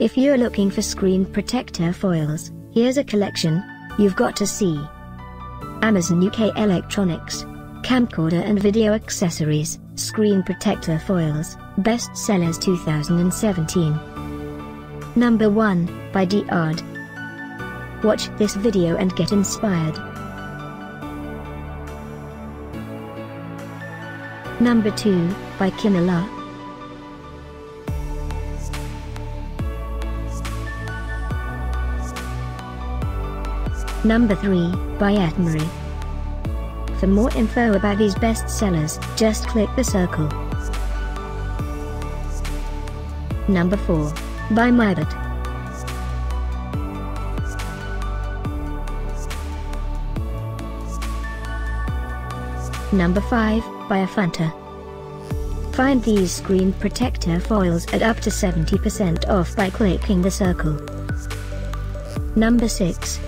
If you're looking for screen protector foils, here's a collection you've got to see. Amazon UK Electronics, Camcorder and Video Accessories, Screen Protector Foils, Best Sellers 2017. Number 1, by Deyard. Watch this video and get inspired. Number 2, by Kimilar. Number 3, by Etmury. For more info about these best sellers, just click the circle. Number 4, by MIBOTE. Number 5, by AFUNTA. Find these screen protector foils at up to 70% off by clicking the circle. Number 6.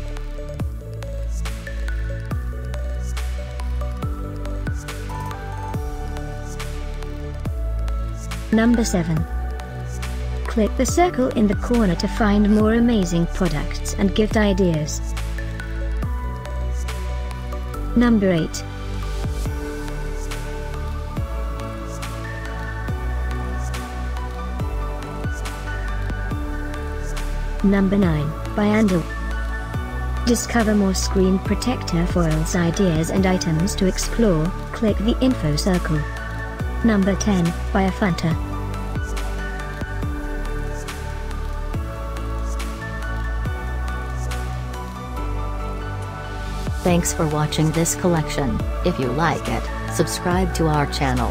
Number 7. Click the circle in the corner to find more amazing products and gift ideas. Number 8. Number 9, by Deyard. Discover more screen protector foils ideas and items to explore, click the info circle. Number 10, by AFUNTA. Thanks for watching this collection. If you like it, subscribe to our channel.